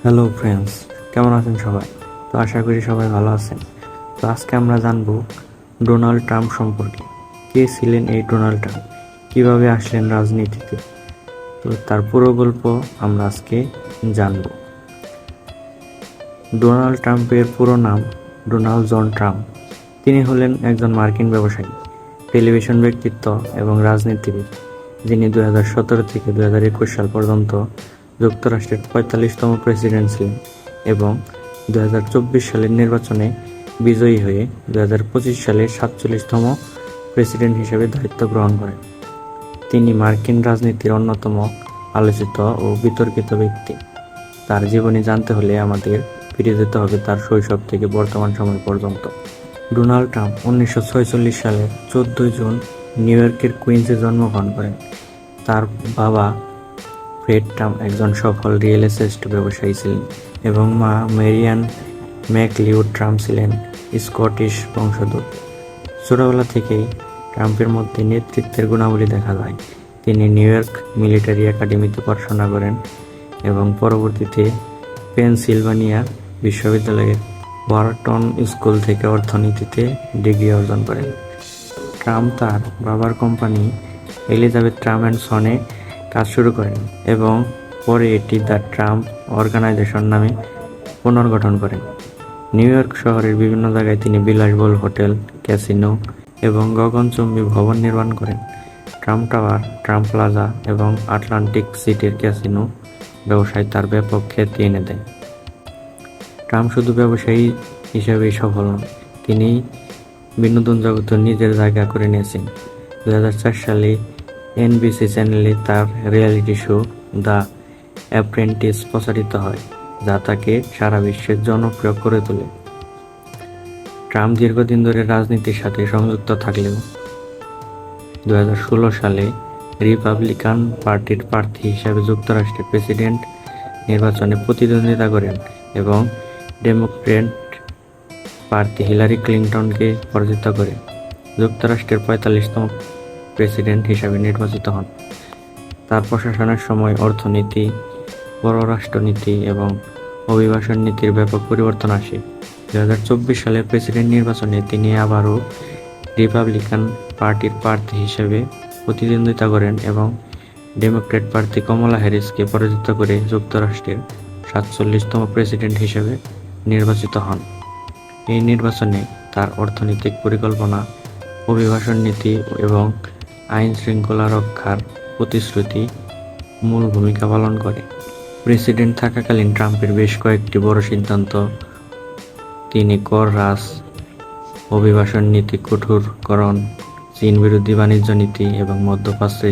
Hello friends, কেমন আছেন সবাই? তো আশা করি সবাই ভালো আছেন। তো আজকে আমরা জানবো ডোনাল্ড ট্রাম্প সম্পর্কে। কে ছিলেন এই ডোনাল্ড ট্রাম্প, কিভাবে আসলেন রাজনীতিতে, তো তার পুরো গল্প আমরা আজকে জানবো। ডোনাল্ড ট্রাম্পের পুরো নাম ডোনাল্ড জন ট্রাম্প। তিনি হলেন একজন মার্কিন ব্যবসায়ী, টেলিভিশন ব্যক্তিত্ব এবং রাজনীতিবিদ, যিনি 2017 থেকে 2021 সাল পর্যন্ত যুক্তরাষ্ট্রের 45তম প্রেসিডেন্ট ছিলেন এবং 2024 সালের নির্বাচনে বিজয়ী হয়ে 2025 সালে 47তম প্রেসিডেন্ট হিসেবে দায়িত্ব গ্রহণ করেন। তিনি মার্কিন রাজনীতির অন্যতম আলোচিত ও বিতর্কিত ব্যক্তি। তার জীবনী জানতে হলে আমাদের ফিরে যেতে হবে তার শৈশব থেকে বর্তমান সময় পর্যন্ত। ডোনাল্ড ট্রাম্প 1946 সালের 14 জুন নিউ ইয়র্কের কুইন্সে জন্মগ্রহণ করেন। তার বাবা ফ্রেড ট্রাম্প একজন সফল রিয়েল এস্টেট ব্যবসায়ী ছিলেন এবং মা মেরিয়ান ম্যাকলিউড ট্রাম্প ছিলেন স্কটিশ বংশোদ্ভূত। ছোটবেলা থেকেই ট্রাম্পের মধ্যে নেতৃত্বের গুণাবলী দেখা যায়। তিনি নিউ ইয়র্ক মিলিটারি একাডেমিতে পড়াশোনা করেন এবং পরবর্তীতে পেনসিলভানিয়া বিশ্ববিদ্যালয়ের ওয়ারটন স্কুল থেকে অর্থনীতিতে ডিগ্রি অর্জন করেন। ট্রাম্প তার বাবার কোম্পানি এলিজাবেথ ট্রাম্প অ্যান্ড সনে কাজ শুরু করেন এবং পরে এটি দ্য ট্রাম্প অর্গানাইজেশন নামে পুনর্গঠন করেন। নিউ ইয়র্ক শহরের বিভিন্ন জায়গায় তিনি বিলাসবহুল হোটেল, ক্যাসিনো এবং গগনচুম্বী ভবন নির্মাণ করেন। ট্রাম্প টাওয়ার, ট্রাম্প প্লাজা এবং আটলান্টিক সিটির ক্যাসিনো ব্যবসায় তার ব্যাপক খ্যাতি এনে দেয়। ট্রাম্প শুধু ব্যবসায়ী হিসেবেই সফল নন, তিনি বিনোদন জগতে নিজের জায়গা করে নিয়েছেন। 2004 সালে এনবিসি চ্যানেলে তার রিয়েলিটি শো দ্য অ্যাপ্রেন্টিস প্রচারিত হয়, যা তাকে সারা বিশ্বে জনপ্রিয় করে তোলে। ট্রাম্প দীর্ঘদিন ধরে রাজনীতির সাথে সংযুক্ত থাকলেও 2016 সালে রিপাবলিকান পার্টির প্রার্থী হিসেবে যুক্তরাষ্ট্রের প্রেসিডেন্ট নির্বাচনে প্রতিদ্বন্দ্বিতা করেন এবং ডেমোক্র্যাট প্রার্থী হিলারি ক্লিনটনকে পরাজিত করে যুক্তরাষ্ট্রের 45তম প্রেসিডেন্ট হিসেবে নির্বাচিত হন। তার প্রশাসনের সময় অর্থনীতি, পররাষ্ট্রনীতি এবং অভিবাসন নীতির ব্যাপক পরিবর্তন আসে। 2024 সালের প্রেসিডেন্ট নির্বাচনে তিনি আবারও রিপাবলিকান পার্টির প্রার্থী হিসেবে প্রতিদ্বন্দ্বিতা করেন এবং ডেমোক্র্যাট প্রার্থী কমলা হ্যারিসকে পরাজিত করে যুক্তরাষ্ট্রের 47তম প্রেসিডেন্ট হিসেবে নির্বাচিত হন। এই নির্বাচনে তার অর্থনৈতিক পরিকল্পনা, অভিবাসন নীতি এবং আইন শৃঙ্খলা রক্ষার প্রতিশ্রুতি মূল ভূমিকা পালন করে। প্রেসিডেন্ট থাকাকালীন ট্রাম্পের বেশ কয়েকটি বড় সিদ্ধান্ত, তিনি কর হ্রাস, অভিবাসন নীতি কঠোরকরণ, চীন বিরোধী বাণিজ্য নীতি এবং মধ্যপ্রাচ্যে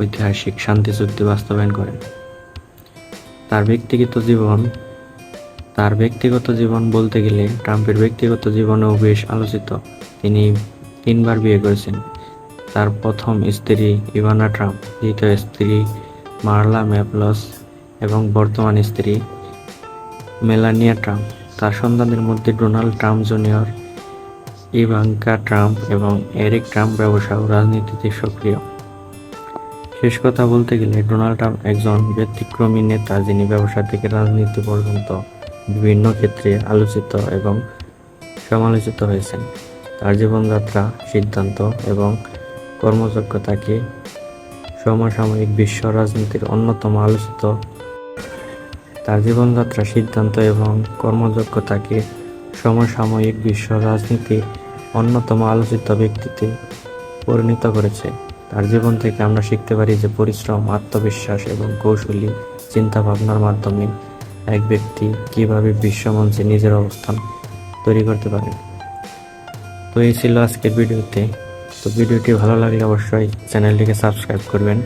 ঐতিহাসিক শান্তি চুক্তি বাস্তবায়ন করেন। তার ব্যক্তিগত জীবন বলতে গেলে ট্রাম্পের ব্যক্তিগত জীবনেও বেশ আলোচিত। তিনি 3বার বিয়ে করেছেন। তার প্রথম স্ত্রী ইভানা ট্রাম্প, দ্বিতীয় স্ত্রী মার্লা ম্যাপলস এবং বর্তমান স্ত্রী মেলানিয়া ট্রাম্প। তার সন্তানদের মধ্যে Donald Trump junior, Ivanka Trump এবং এরিক ট্রাম্প ব্যবসা ও রাজনীতিতে সক্রিয়। শেষ কথা বলতে গেলে ডোনাল্ড ট্রাম্প একজন ব্যতিক্রমী নেতা, যিনি ব্যবসা থেকে রাজনীতি পর্যন্ত বিভিন্ন ক্ষেত্রে আলোচিত এবং সমালোচিত হয়েছেন। তার জীবনযাত্রা, সিদ্ধান্ত এবং কর্মযোগ্যতাকে সমসাময়িক বিশ্ব রাজনীতির অন্যতম আলোচিত ব্যক্তিতে পরিণত করেছে। তার জীবন থেকে আমরা শিখতে পারি যে পরিশ্রম, আত্মবিশ্বাস এবং কৌশলী চিন্তাভাবনার মাধ্যমে এক ব্যক্তি কিভাবে বিশ্বমঞ্চে নিজের অবস্থান তৈরি করতে পারে। তো এই ছিল আজকের ভিডিওতে। তো ভিডিওটি ভালো লাগলে অবশ্যই চ্যানেলটিকে সাবস্ক্রাইব করবেন।